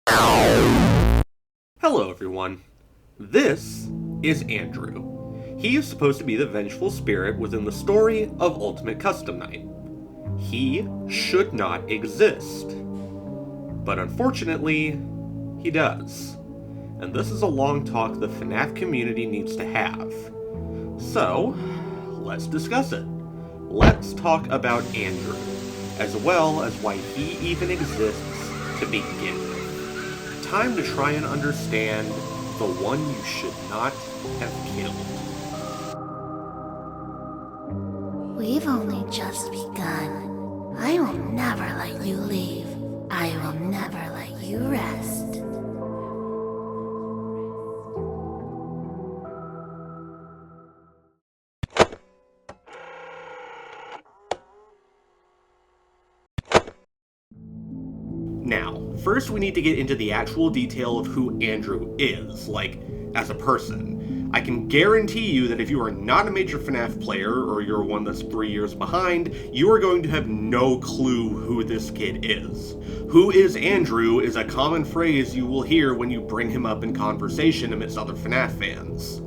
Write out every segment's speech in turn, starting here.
Hello everyone, this is Andrew. He is supposed to be the vengeful spirit within the story of Ultimate Custom Night. He should not exist. But unfortunately, he does. And this is a long talk the FNAF community needs to have. So, let's discuss it. Let's talk about Andrew, as well as why he even exists to begin with. Time to try and understand the one you should not have killed. We've only just begun. I will never let you leave. I will never let you rest. Now, first we need to get into the actual detail of who Andrew is, like, as a person. I can guarantee you that if you are not a major FNAF player, or you're one that's 3 years behind, you are going to have no clue who this kid is. Who is Andrew is a common phrase you will hear when you bring him up in conversation amidst other FNAF fans.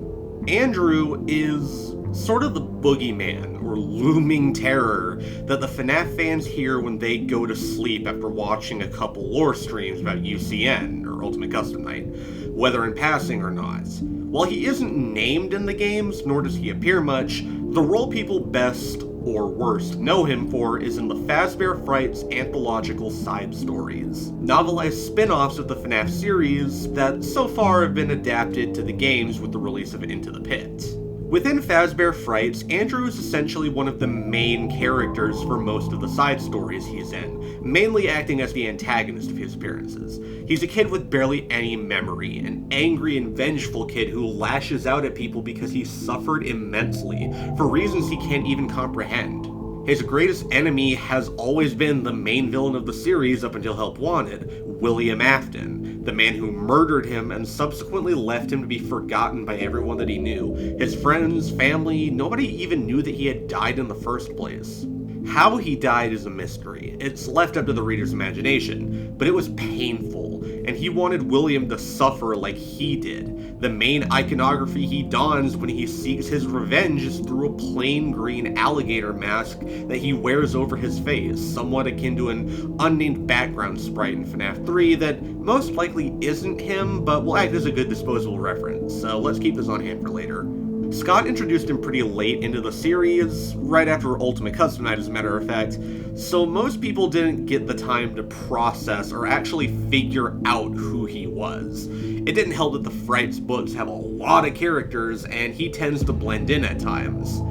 Andrew is sort of the boogeyman, or looming terror, that the FNAF fans hear when they go to sleep after watching a couple lore streams about UCN, or Ultimate Custom Night, whether in passing or not. While he isn't named in the games, nor does he appear much, the role people best, or worst, know him for is in the Fazbear Frights anthological side stories, novelized spin-offs of the FNAF series that so far have been adapted to the games with the release of Into the Pit. Within Fazbear Frights, Andrew is essentially one of the main characters for most of the side stories he's in, mainly acting as the antagonist of his appearances. He's a kid with barely any memory, an angry and vengeful kid who lashes out at people because he suffered immensely, for reasons he can't even comprehend. His greatest enemy has always been the main villain of the series up until Help Wanted, William Afton, the man who murdered him and subsequently left him to be forgotten by everyone that he knew. His friends, family, nobody even knew that he had died in the first place. How he died is a mystery. It's left up to the reader's imagination, but it was painful, and he wanted William to suffer like he did. The main iconography he dons when he seeks his revenge is through a plain green alligator mask that he wears over his face, somewhat akin to an unnamed background sprite in FNAF 3 that most likely isn't him, but will act as a good disposable reference, so let's keep this on hand for later. Scott introduced him pretty late into the series, right after Ultimate Custom Night as a matter of fact, so most people didn't get the time to process or actually figure out who he was. It didn't help that the Frights books have a lot of characters, and he tends to blend in at times.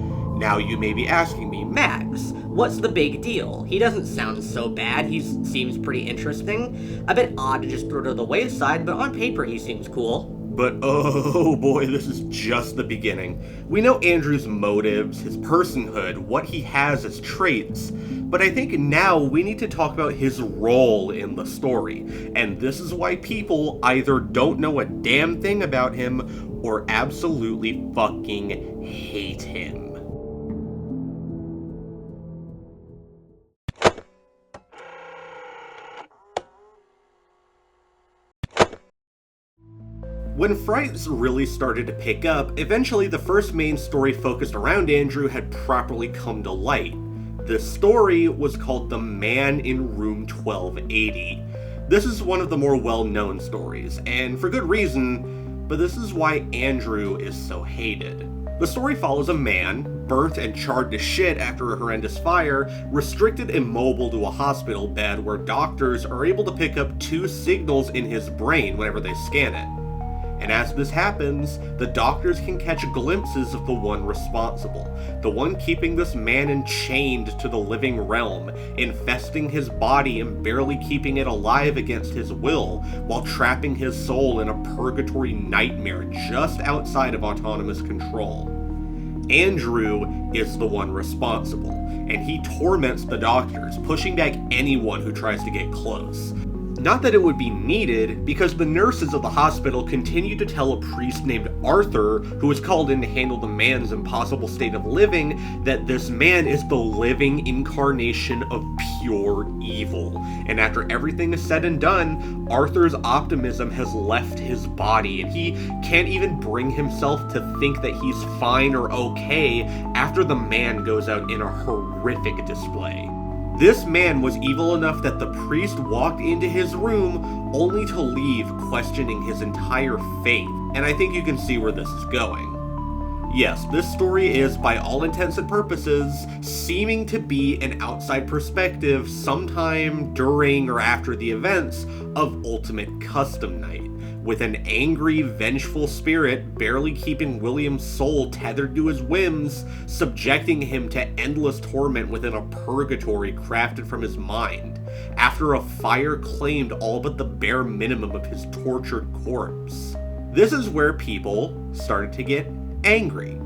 Now you may be asking me, Max, what's the big deal? He doesn't sound so bad, he seems pretty interesting. A bit odd to just throw to the wayside, but on paper he seems cool. But oh boy, this is just the beginning. We know Andrew's motives, his personhood, what he has as traits, but I think now we need to talk about his role in the story, and this is why people either don't know a damn thing about him or absolutely fucking hate him. When Frights really started to pick up, eventually the first main story focused around Andrew had properly come to light. The story was called The Man in Room 1280. This is one of the more well-known stories, and for good reason, but this is why Andrew is so hated. The story follows a man, burnt and charred to shit after a horrendous fire, restricted immobile to a hospital bed where doctors are able to pick up 2 signals in his brain whenever they scan it. And as this happens, the doctors can catch glimpses of the one responsible, the one keeping this man enchained to the living realm, infesting his body and barely keeping it alive against his will, while trapping his soul in a purgatory nightmare just outside of autonomous control. Andrew is the one responsible, and he torments the doctors, pushing back anyone who tries to get close. Not that it would be needed, because the nurses of the hospital continued to tell a priest named Arthur, who was called in to handle the man's impossible state of living, that this man is the living incarnation of pure evil. And after everything is said and done, Arthur's optimism has left his body, and he can't even bring himself to think that he's fine or okay after the man goes out in a horrific display. This man was evil enough that the priest walked into his room only to leave questioning his entire faith, and I think you can see where this is going. Yes, this story is, by all intents and purposes, seeming to be an outside perspective sometime during or after the events of Ultimate Custom Night, with an angry, vengeful spirit barely keeping William's soul tethered to his whims, subjecting him to endless torment within a purgatory crafted from his mind, after a fire claimed all but the bare minimum of his tortured corpse. This is where people started to get angry.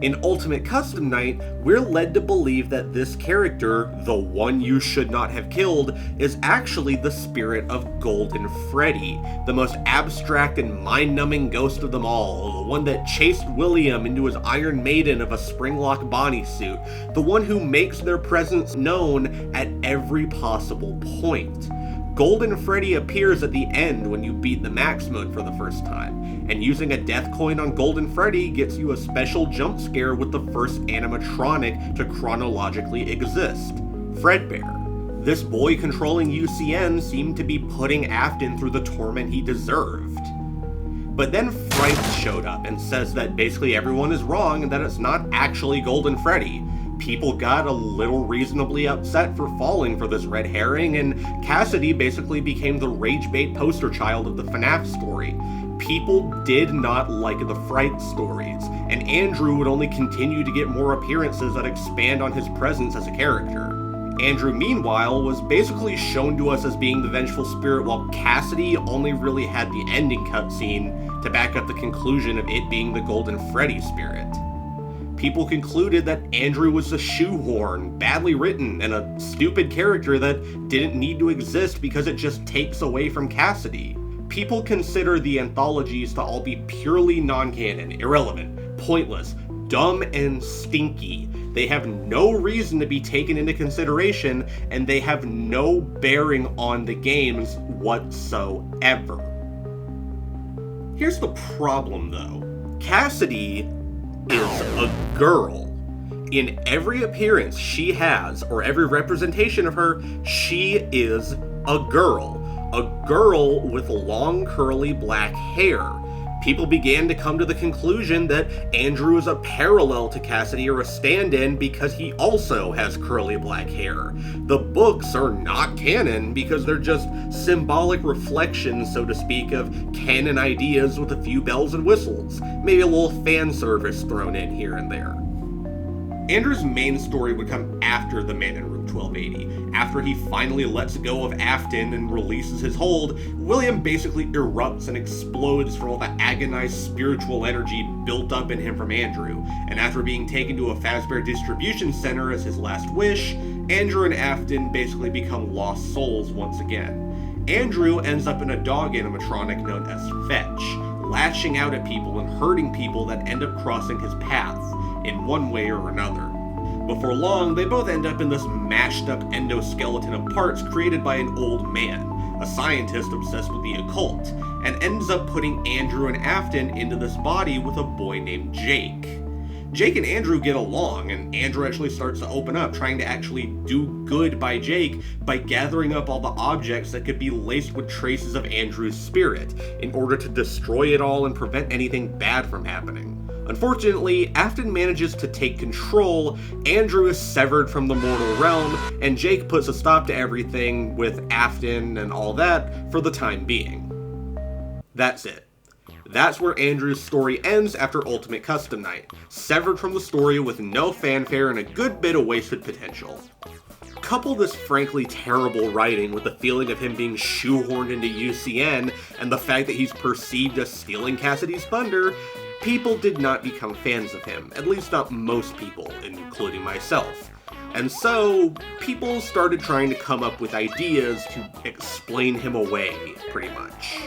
In Ultimate Custom Night, we're led to believe that this character, the one you should not have killed, is actually the spirit of Golden Freddy, the most abstract and mind-numbing ghost of them all, the one that chased William into his Iron Maiden of a Springlock Bonnie suit, the one who makes their presence known at every possible point. Golden Freddy appears at the end when you beat the max mode for the first time, and using a death coin on Golden Freddy gets you a special jump scare with the first animatronic to chronologically exist, Fredbear. This boy controlling UCN seemed to be putting Afton through the torment he deserved. But then Frights showed up and says that basically everyone is wrong and that it's not actually Golden Freddy. People got a little reasonably upset for falling for this red herring, and Cassidy basically became the ragebait poster child of the FNAF story. People did not like the Fright stories, and Andrew would only continue to get more appearances that expand on his presence as a character. Andrew, meanwhile, was basically shown to us as being the vengeful spirit, while Cassidy only really had the ending cutscene to back up the conclusion of it being the Golden Freddy spirit. People concluded that Andrew was a shoehorn, badly written, and a stupid character that didn't need to exist because it just takes away from Cassidy. People consider the anthologies to all be purely non-canon, irrelevant, pointless, dumb, and stinky. They have no reason to be taken into consideration, and they have no bearing on the games whatsoever. Here's the problem, though. Cassidy is a girl. In every appearance she has, or every representation of her, she is a girl. A girl with long curly black hair. People began to come to the conclusion that Andrew is a parallel to Cassidy or a stand-in because he also has curly black hair. The books are not canon because they're just symbolic reflections, so to speak, of canon ideas with a few bells and whistles. Maybe a little fan service thrown in here and there. Andrew's main story would come after the Man in Room 1280. After he finally lets go of Afton and releases his hold, William basically erupts and explodes from all the agonized spiritual energy built up in him from Andrew, and after being taken to a Fazbear distribution center as his last wish, Andrew and Afton basically become lost souls once again. Andrew ends up in a dog animatronic known as Fetch, lashing out at people and hurting people that end up crossing his path, in one way or another. Before long, they both end up in this mashed up endoskeleton of parts created by an old man, a scientist obsessed with the occult, and ends up putting Andrew and Afton into this body with a boy named Jake. Jake and Andrew get along, and Andrew actually starts to open up, trying to actually do good by Jake by gathering up all the objects that could be laced with traces of Andrew's spirit, in order to destroy it all and prevent anything bad from happening. Unfortunately, Afton manages to take control, Andrew is severed from the mortal realm, and Jake puts a stop to everything with Afton and all that for the time being. That's it. That's where Andrew's story ends after Ultimate Custom Night, severed from the story with no fanfare and a good bit of wasted potential. Couple this frankly terrible writing with the feeling of him being shoehorned into UCN and the fact that he's perceived as stealing Cassidy's thunder, people did not become fans of him, at least not most people, including myself. And so, people started trying to come up with ideas to explain him away, pretty much.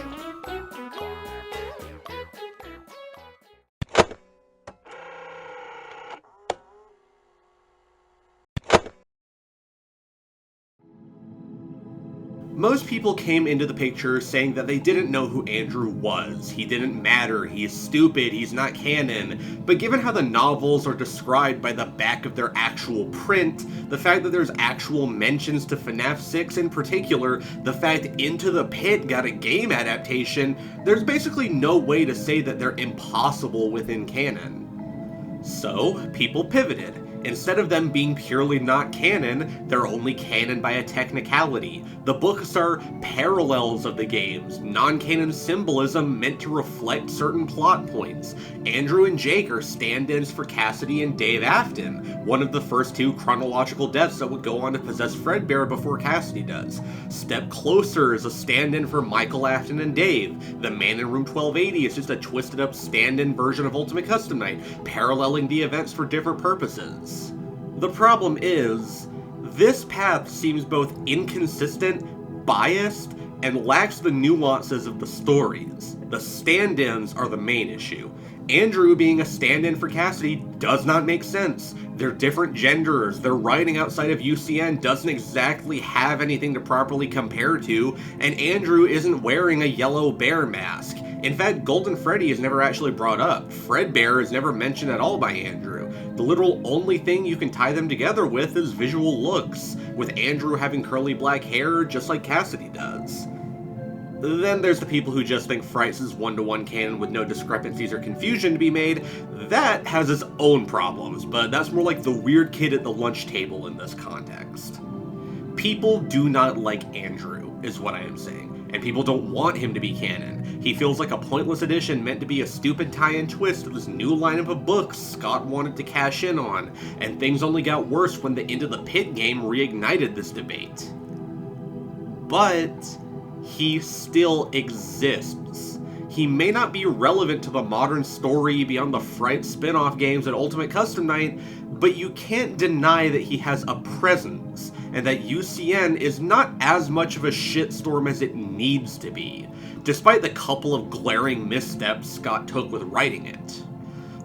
Most people came into the picture saying that they didn't know who Andrew was. He didn't matter, he's stupid, he's not canon. But given how the novels are described by the back of their actual print, the fact that there's actual mentions to FNAF 6 in particular, the fact Into the Pit got a game adaptation, there's basically no way to say that they're impossible within canon. So, people pivoted. Instead of them being purely not canon, they're only canon by a technicality. The books are parallels of the games, non-canon symbolism meant to reflect certain plot points. Andrew and Jake are stand-ins for Cassidy and Dave Afton, one of the first two chronological deaths that would go on to possess Fredbear before Cassidy does. Step Closer is a stand-in for Michael Afton and Dave. The Man in Room 1280 is just a twisted-up stand-in version of Ultimate Custom Night, paralleling the events for different purposes. The problem is, this path seems both inconsistent, biased, and lacks the nuances of the stories. The stand-ins are the main issue. Andrew being a stand-in for Cassidy does not make sense. They're different genders, their writing outside of UCN doesn't exactly have anything to properly compare to, and Andrew isn't wearing a yellow bear mask. In fact, Golden Freddy is never actually brought up. Fredbear is never mentioned at all by Andrew. The literal only thing you can tie them together with is visual looks, with Andrew having curly black hair just like Cassidy does. Then there's the people who just think Frights is one-to-one canon with no discrepancies or confusion to be made. That has its own problems, but that's more like the weird kid at the lunch table in this context. People do not like Andrew, is what I am saying. And people don't want him to be canon. He feels like a pointless addition meant to be a stupid tie-in twist to this new lineup of books Scott wanted to cash in on, and things only got worse when the Into the Pit game reignited this debate. But he still exists. He may not be relevant to the modern story beyond the Fright spin-off games and Ultimate Custom Night, but you can't deny that he has a presence, and that UCN is not as much of a shitstorm as it needs to be, despite the couple of glaring missteps Scott took with writing it.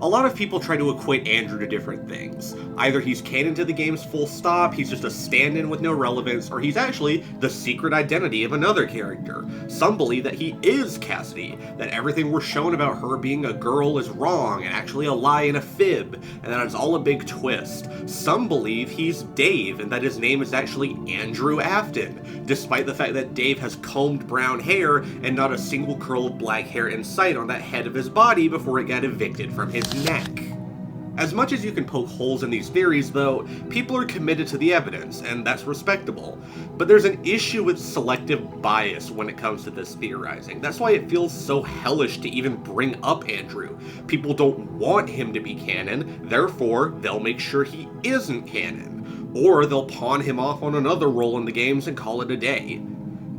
A lot of people try to equate Andrew to different things. Either he's canon to the games full stop, he's just a stand-in with no relevance, or he's actually the secret identity of another character. Some believe that he is Cassidy, that everything we're shown about her being a girl is wrong and actually a lie and a fib, and that it's all a big twist. Some believe he's Dave and that his name is actually Andrew Afton, despite the fact that Dave has combed brown hair and not a single curl of black hair in sight on that head of his body before it got evicted from his neck. As much as you can poke holes in these theories, though, people are committed to the evidence, and that's respectable. But there's an issue with selective bias when it comes to this theorizing. That's why it feels so hellish to even bring up Andrew. People don't want him to be canon, therefore they'll make sure he isn't canon. Or they'll pawn him off on another role in the games and call it a day.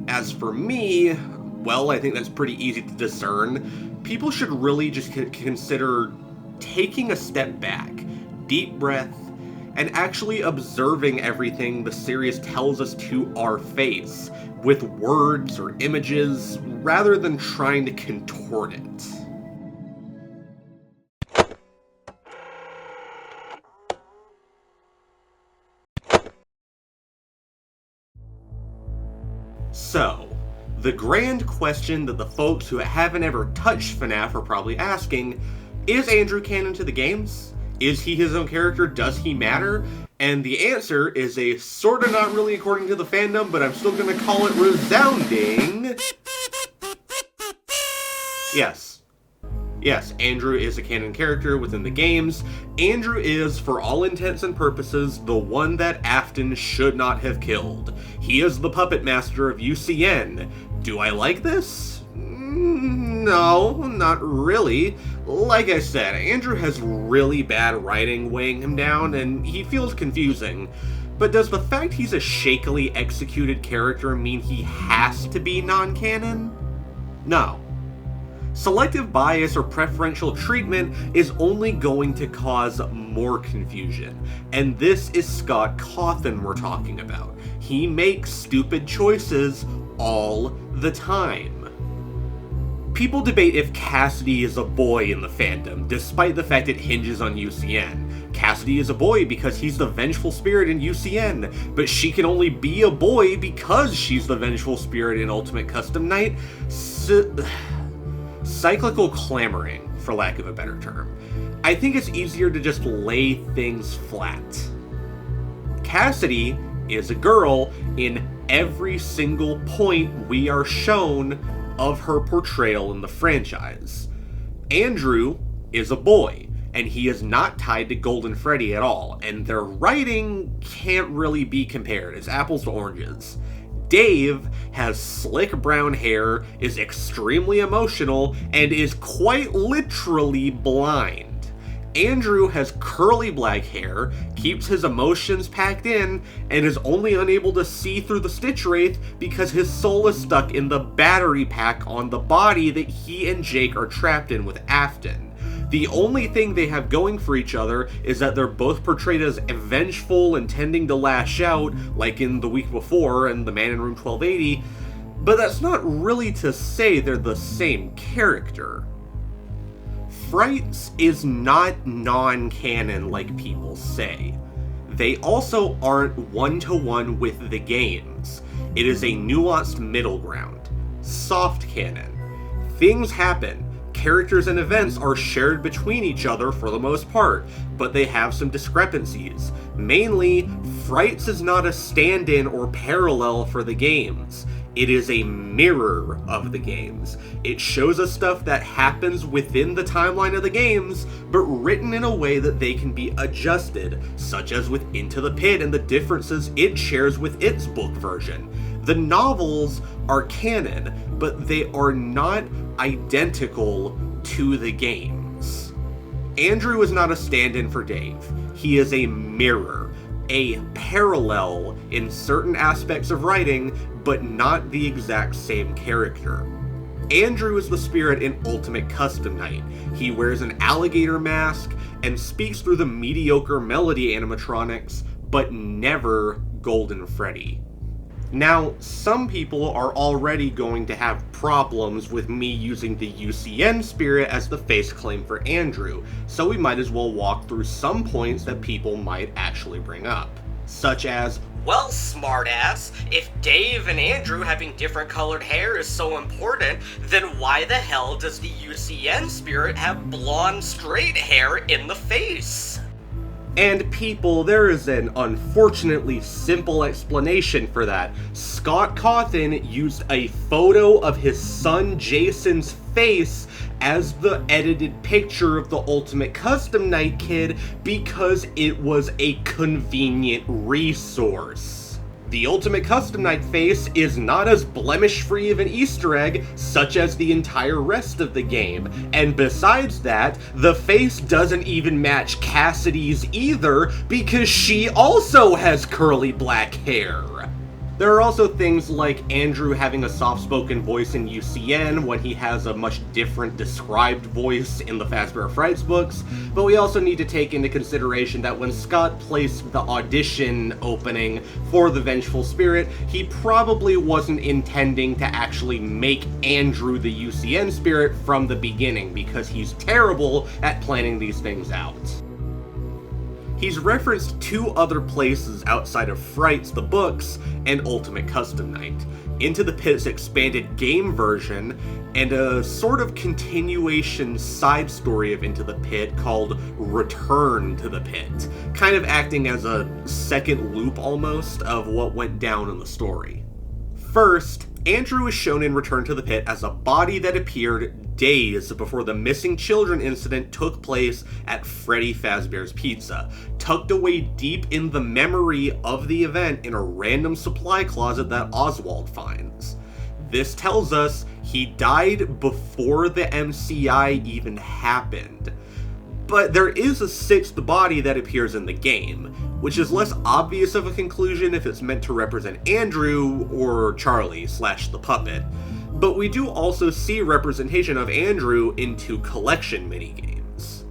As for me, well, I think that's pretty easy to discern. People should really just consider taking a step back, deep breath, and actually observing everything the series tells us to our face, with words or images, rather than trying to contort it. So, the grand question that the folks who haven't ever touched FNAF are probably asking: is Andrew canon to the games? Is he his own character? Does he matter? And the answer is a sorta not really according to the fandom, but I'm still gonna call it resounding yes. Yes, Andrew is a canon character within the games. Andrew is, for all intents and purposes, the one that Afton should not have killed. He is the puppet master of UCN. Do I like this? No, not really. Like I said, Andrew has really bad writing weighing him down, and he feels confusing. But does the fact he's a shakily executed character mean he has to be non-canon? No. Selective bias or preferential treatment is only going to cause more confusion, and this is Scott Cawthon we're talking about. He makes stupid choices all the time. People debate if Cassidy is a boy in the fandom, despite the fact it hinges on UCN. Cassidy is a boy because he's the vengeful spirit in UCN, but she can only be a boy because she's the vengeful spirit in Ultimate Custom Night. Cyclical clamoring, for lack of a better term. I think it's easier to just lay things flat. Cassidy is a girl in every single point we are shown of her portrayal in the franchise. Andrew is a boy, and he is not tied to Golden Freddy at all, and their writing can't really be compared. It's apples to oranges. Dave has slick brown hair, is extremely emotional, and is quite literally blind. Andrew has curly black hair, keeps his emotions packed in, and is only unable to see through the Stitch Wraith because his soul is stuck in the battery pack on the body that he and Jake are trapped in with Afton. The only thing they have going for each other is that they're both portrayed as vengeful and tending to lash out, like in The Week Before and The Man in Room 1280, but that's not really to say they're the same character. Frights is not non-canon like people say. They also aren't one-to-one with the games. It is a nuanced middle ground. Soft canon. Things happen. Characters and events are shared between each other for the most part, but they have some discrepancies. Mainly, Frights is not a stand-in or parallel for the games. It is a mirror of the games. It shows us stuff that happens within the timeline of the games, but written in a way that they can be adjusted, such as with Into the Pit and the differences it shares with its book version. The novels are canon, but they are not identical to the games. Andrew is not a stand-in for Dave. He is a mirror, a parallel in certain aspects of writing, but not the exact same character. Andrew is the spirit in Ultimate Custom Night. He wears an alligator mask and speaks through the mediocre melody animatronics, but never Golden Freddy. Now, some people are already going to have problems with me using the UCN spirit as the face claim for Andrew, so we might as well walk through some points that people might actually bring up. Such as, well, smartass, if Dave and Andrew having different colored hair is so important, then why the hell does the UCN spirit have blonde straight hair in the face? And people, there is an unfortunately simple explanation for that. Scott Cawthon used a photo of his son Jason's face as the edited picture of the Ultimate Custom Night kid because it was a convenient resource. The Ultimate Custom Night face is not as blemish-free of an Easter egg, such as the entire rest of the game, and besides that, the face doesn't even match Cassidy's either, because she also has curly black hair. There are also things like Andrew having a soft-spoken voice in UCN when he has a much different described voice in the Fazbear Frights books, but we also need to take into consideration that when Scott placed the audition opening for the Vengeful Spirit, he probably wasn't intending to actually make Andrew the UCN spirit from the beginning, because he's terrible at planning these things out. He's referenced two other places outside of Frights, the books, and Ultimate Custom Night. Into the Pit's expanded game version, and a sort of continuation side story of Into the Pit called Return to the Pit, kind of acting as a second loop almost of what went down in the story. First, Andrew is shown in Return to the Pit as a body that appeared days before the missing children incident took place at Freddy Fazbear's Pizza, tucked away deep in the memory of the event in a random supply closet that Oswald finds. This tells us he died before the MCI even happened. But there is a sixth body that appears in the game, which is less obvious of a conclusion if it's meant to represent Andrew or Charlie / the puppet. But we do also see representation of Andrew in 2 collection minigames.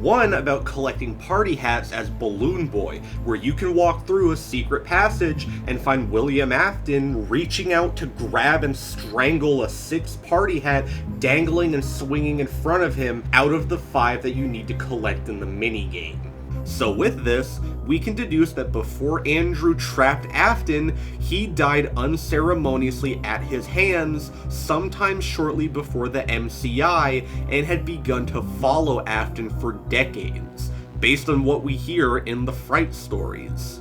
One about collecting party hats as Balloon Boy, where you can walk through a secret passage and find William Afton reaching out to grab and strangle a 6 party hat dangling and swinging in front of him out of the 5 that you need to collect in the minigame. So with this, we can deduce that before Andrew trapped Afton, he died unceremoniously at his hands sometime shortly before the MCI and had begun to follow Afton for decades, based on what we hear in the Fright stories.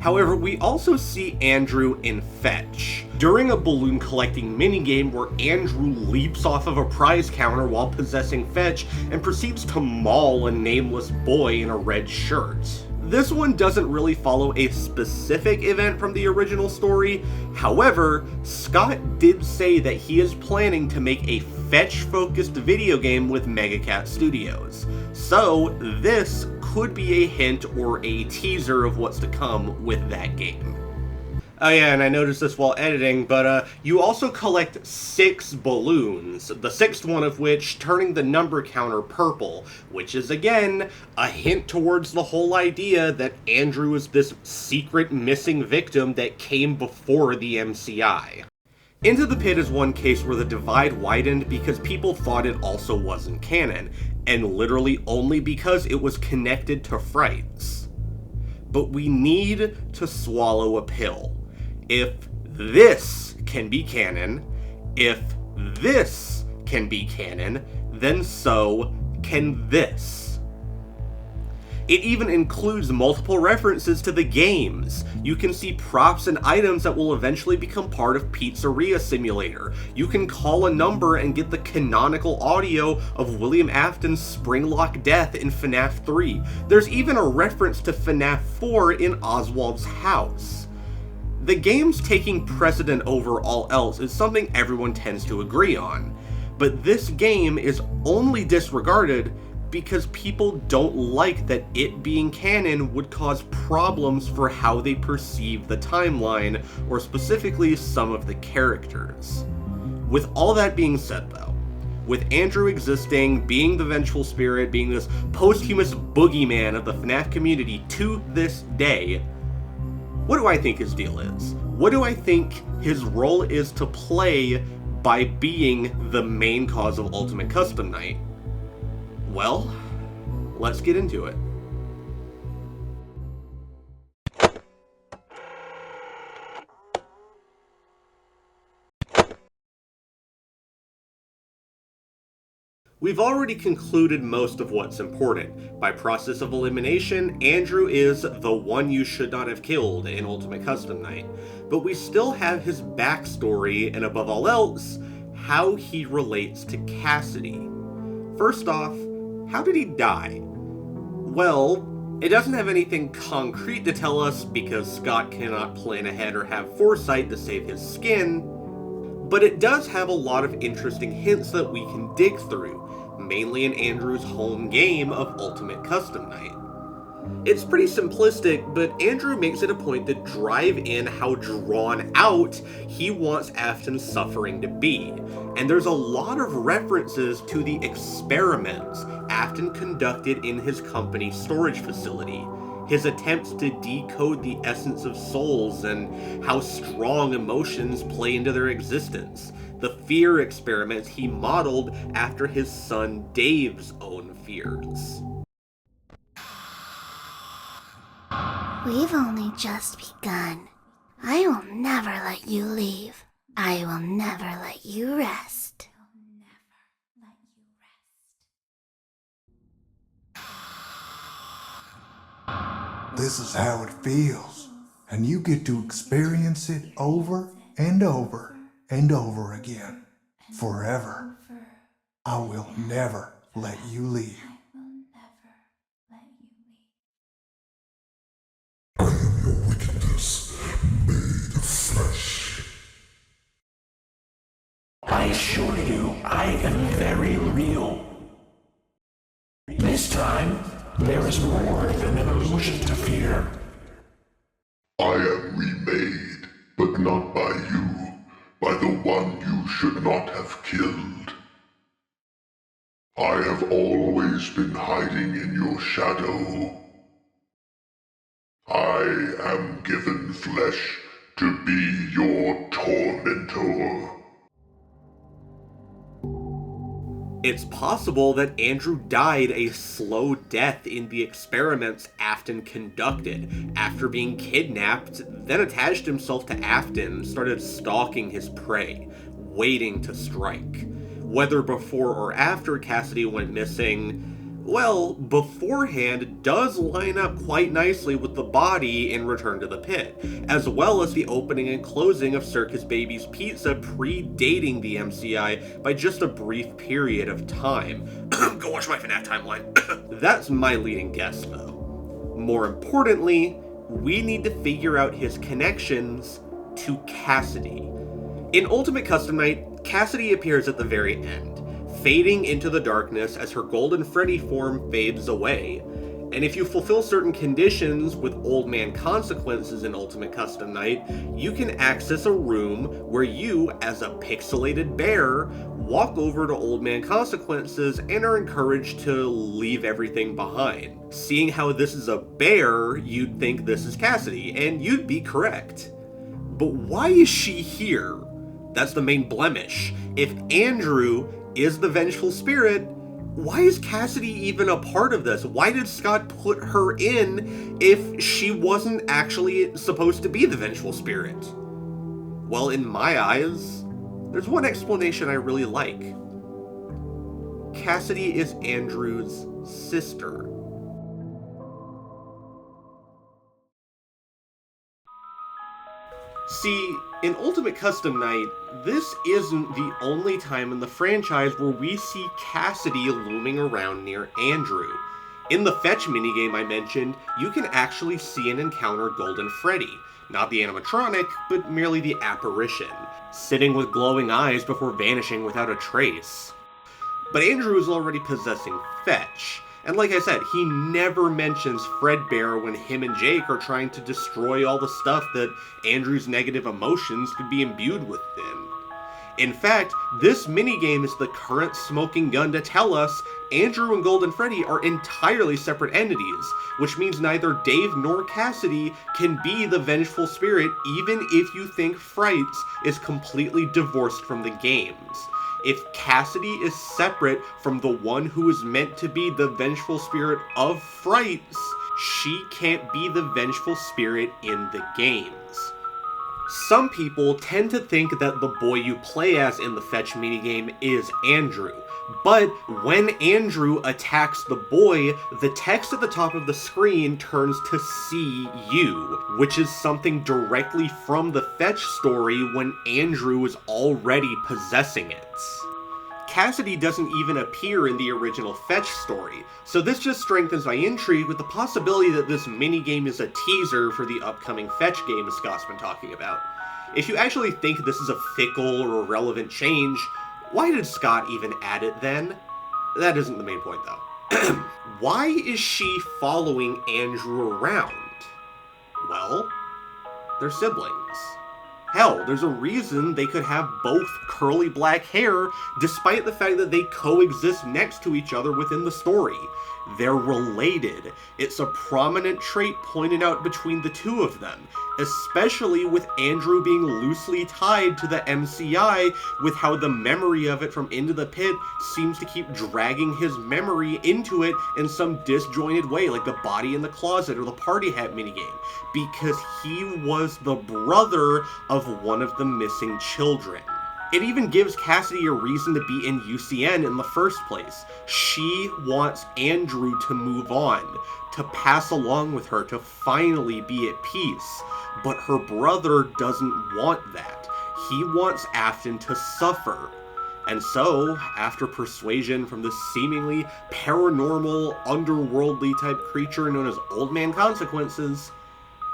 However, we also see Andrew in Fetch, during a balloon collecting minigame where Andrew leaps off of a prize counter while possessing Fetch and proceeds to maul a nameless boy in a red shirt. This one doesn't really follow a specific event from the original story. However, Scott did say that he is planning to make a Fetch-focused video game with Megacat Studios. So this could be a hint or a teaser of what's to come with that game. Oh yeah, and I noticed this while editing, but you also collect 6 balloons, the 6th one of which turning the number counter purple, which is again a hint towards the whole idea that Andrew is this secret missing victim that came before the MCI. Into the Pit is one case where the divide widened because people thought it also wasn't canon, and literally only because it was connected to Frights. But we need to swallow a pill. If this can be canon, if this can be canon, then so can this. It even includes multiple references to the games. You can see props and items that will eventually become part of Pizzeria Simulator. You can call a number and get the canonical audio of William Afton's Springlock death in FNAF 3. There's even a reference to FNAF 4 in Oswald's house. The game's taking precedent over all else is something everyone tends to agree on, but this game is only disregarded because people don't like that it being canon would cause problems for how they perceive the timeline, or specifically some of the characters. With all that being said though, with Andrew existing, being the vengeful spirit, being this posthumous boogeyman of the FNAF community to this day, what do I think his deal is? What do I think his role is to play by being the main cause of Ultimate Custom Night? Well, let's get into it. We've already concluded most of what's important. By process of elimination, Andrew is the one you should not have killed in Ultimate Custom Night. But we still have his backstory, and above all else, how he relates to Cassidy. First off, how did he die? Well, it doesn't have anything concrete to tell us because Scott cannot plan ahead or have foresight to save his skin, but it does have a lot of interesting hints that we can dig through, mainly in Andrew's home game of Ultimate Custom Night. It's pretty simplistic, but Andrew makes it a point to drive in how drawn out he wants Afton's suffering to be, and there's a lot of references to the experiments Afton conducted in his company's storage facility, his attempts to decode the essence of souls and how strong emotions play into their existence, the fear experiments he modeled after his son Dave's own fears. We've only just begun. I will never let you leave. I will never let you rest. This is how it feels, and you get to experience it over and over and over again, forever. I will never let you leave. I am your wickedness, made of flesh. I assure you, I am very real. This time, there is more than an illusion to fear. I am remade, but not by you, by the one you should not have killed. I have always been hiding in your shadow. I am given flesh to be your tormentor. It's possible that Andrew died a slow death in the experiments Afton conducted. After being kidnapped, then attached himself to Afton and started stalking his prey, waiting to strike. Whether before or after Cassidy went missing, well, beforehand does line up quite nicely with the body in Return to the Pit, as well as the opening and closing of Circus Baby's Pizza predating the MCI by just a brief period of time. Go watch my FNAF timeline. That's my leading guess, though. More importantly, we need to figure out his connections to Cassidy. In Ultimate Custom Night, Cassidy appears at the very end, fading into the darkness as her Golden Freddy form fades away. And if you fulfill certain conditions with Old Man Consequences in Ultimate Custom Night, you can access a room where you, as a pixelated bear, walk over to Old Man Consequences and are encouraged to leave everything behind. Seeing how this is a bear, you'd think this is Cassidy, and you'd be correct. But why is she here? That's the main blemish. If Andrew is the vengeful spirit, why is Cassidy even a part of this? Why did Scott put her in if she wasn't actually supposed to be the vengeful spirit? Well, in my eyes, there's one explanation I really like. Cassidy is Andrew's sister. See, in Ultimate Custom Night, this isn't the only time in the franchise where we see Cassidy looming around near Andrew. In the Fetch minigame I mentioned, you can actually see and encounter Golden Freddy, not the animatronic, but merely the apparition, sitting with glowing eyes before vanishing without a trace. But Andrew is already possessing Fetch, and like I said, he never mentions Fredbear when him and Jake are trying to destroy all the stuff that Andrew's negative emotions could be imbued within. In fact, this minigame is the current smoking gun to tell us Andrew and Golden Freddy are entirely separate entities, which means neither Dave nor Cassidy can be the vengeful spirit even if you think Frights is completely divorced from the games. If Cassidy is separate from the one who is meant to be the vengeful spirit of Frights, she can't be the vengeful spirit in the games. Some people tend to think that the boy you play as in the Fetch minigame is Andrew, but when Andrew attacks the boy, the text at the top of the screen turns to "See You," which is something directly from the Fetch story when Andrew is already possessing it. Cassidy doesn't even appear in the original Fetch story, so this just strengthens my intrigue with the possibility that this minigame is a teaser for the upcoming Fetch game Scott's been talking about. If you actually think this is a fickle or irrelevant change, why did Scott even add it then? That isn't the main point though. Why is she following Andrew around? Well, they're siblings. Hell, there's a reason they could have both curly black hair, despite the fact that they coexist next to each other within the story. They're related. It's a prominent trait pointed out between the two of them, especially with Andrew being loosely tied to the MCI, with how the memory of it from Into the Pit seems to keep dragging his memory into it in some disjointed way, like the body in the closet or the party hat minigame, because he was the brother of one of the missing children. It even gives Cassidy a reason to be in UCN in the first place. She wants Andrew to move on, to pass along with her, to finally be at peace. But her brother doesn't want that. He wants Afton to suffer. And so, after persuasion from this seemingly paranormal, underworldly type creature known as Old Man Consequences,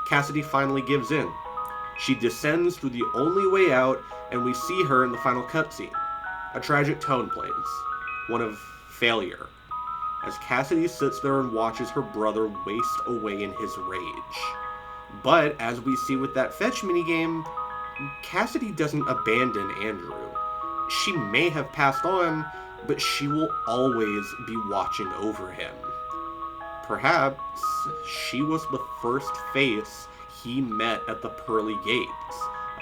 Cassidy finally gives in. She descends through the only way out, and we see her in the final cutscene. A tragic tone plays, one of failure, as Cassidy sits there and watches her brother waste away in his rage. But, as we see with that Fetch minigame, Cassidy doesn't abandon Andrew. She may have passed on, but she will always be watching over him. Perhaps she was the first face he met at the pearly gates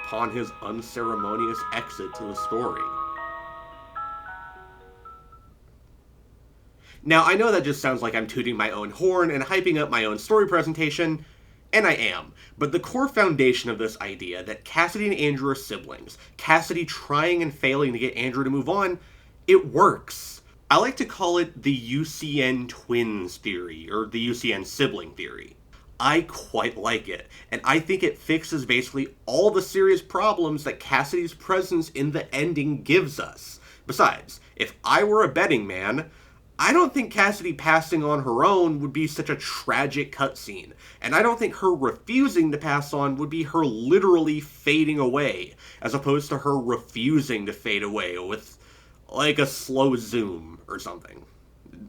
upon his unceremonious exit to the story. Now, I know that just sounds like I'm tooting my own horn and hyping up my own story presentation, and I am, but the core foundation of this idea that Cassidy and Andrew are siblings, Cassidy trying and failing to get Andrew to move on, it works. I like to call it the UCN twins theory, or the UCN sibling theory. I quite like it, and I think it fixes basically all the serious problems that Cassidy's presence in the ending gives us. Besides, if I were a betting man, I don't think Cassidy passing on her own would be such a tragic cutscene, and I don't think her refusing to pass on would be her literally fading away, as opposed to her refusing to fade away with, like, a slow zoom or something.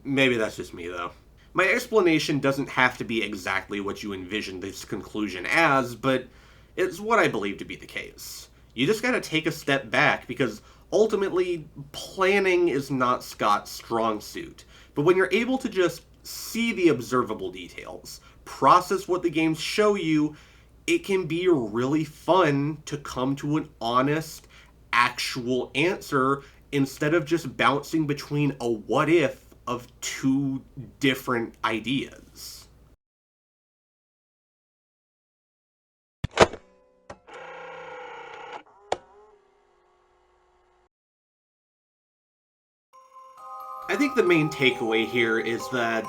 Maybe that's just me, though. My explanation doesn't have to be exactly what you envision this conclusion as, but it's what I believe to be the case. You just gotta take a step back, because ultimately, planning is not Scott's strong suit. But when you're able to just see the observable details, process what the games show you, it can be really fun to come to an honest, actual answer instead of just bouncing between a what if of two different ideas. I think the main takeaway here is that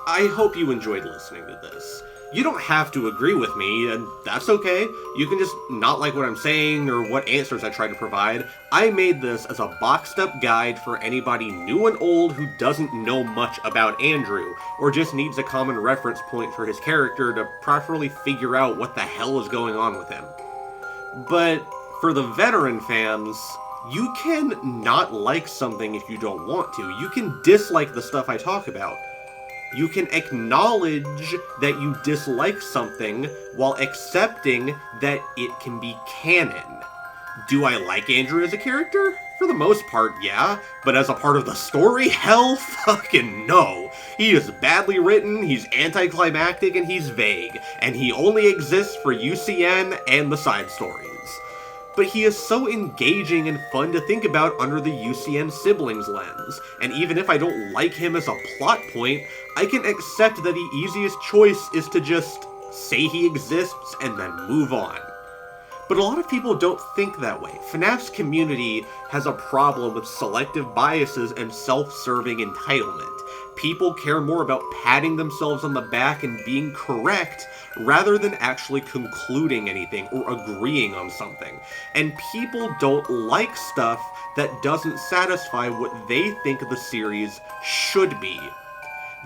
I hope you enjoyed listening to this. You don't have to agree with me, and that's okay. You can just not like what I'm saying or what answers I try to provide. I made this as a boxed up guide for anybody new and old who doesn't know much about Andrew, or just needs a common reference point for his character to properly figure out what the hell is going on with him. But for the veteran fans, you can not like something if you don't want to. You can dislike the stuff I talk about. You can acknowledge that you dislike something while accepting that it can be canon. Do I like Andrew as a character? For the most part, yeah. But as a part of the story? Hell fucking no. He is badly written, he's anticlimactic, and he's vague. And he only exists for UCN and the side stories. But he is so engaging and fun to think about under the UCN siblings lens, and even if I don't like him as a plot point, I can accept that the easiest choice is to just say he exists and then move on. But a lot of people don't think that way. FNAF's community has a problem with selective biases and self-serving entitlement. People care more about patting themselves on the back and being correct rather than actually concluding anything or agreeing on something. And people don't like stuff that doesn't satisfy what they think the series should be.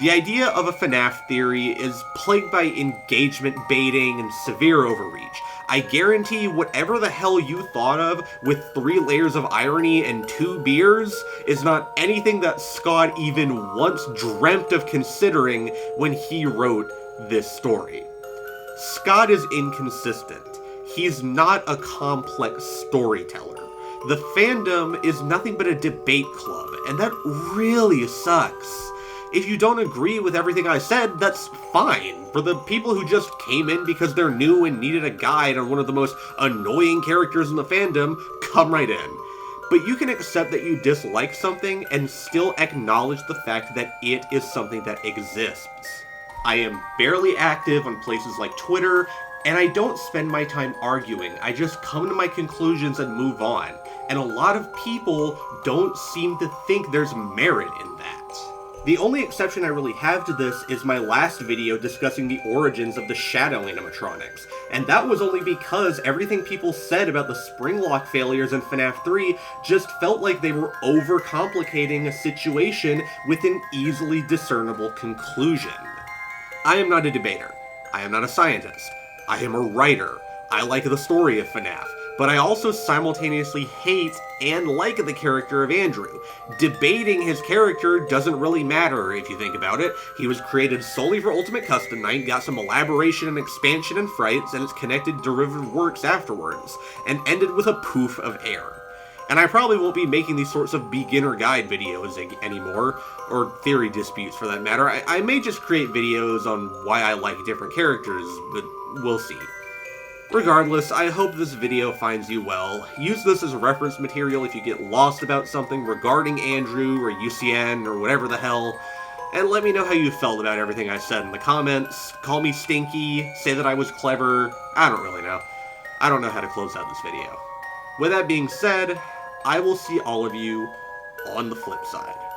The idea of a FNAF theory is plagued by engagement baiting and severe overreach. I guarantee whatever the hell you thought of with 3 layers of irony and 2 beers is not anything that Scott even once dreamt of considering when he wrote this story. Scott is inconsistent. He's not a complex storyteller. The fandom is nothing but a debate club, and that really sucks. If you don't agree with everything I said, that's fine. For the people who just came in because they're new and needed a guide on one of the most annoying characters in the fandom, come right in. But you can accept that you dislike something and still acknowledge the fact that it is something that exists. I am barely active on places like Twitter, and I don't spend my time arguing. I just come to my conclusions and move on. And a lot of people don't seem to think there's merit in that. The only exception I really have to this is my last video discussing the origins of the shadow animatronics, and that was only because everything people said about the spring lock failures in FNAF 3 just felt like they were overcomplicating a situation with an easily discernible conclusion. I am not a debater. I am not a scientist. I am a writer. I like the story of FNAF. but I also simultaneously hate and like the character of Andrew. Debating his character doesn't really matter if you think about it. He was created solely for Ultimate Custom Night, got some elaboration and expansion and frights, and its connected derivative works afterwards, and ended with a poof of air. And I probably won't be making these sorts of beginner guide videos anymore, or theory disputes for that matter. I may just create videos on why I like different characters, but we'll see. Regardless, I hope this video finds you well. Use this as reference material if you get lost about something regarding Andrew or UCN or whatever the hell, and let me know how you felt about everything I said in the comments. Call me stinky, say that I was clever, I don't really know. I don't know how to close out this video. With that being said, I will see all of you on the flip side.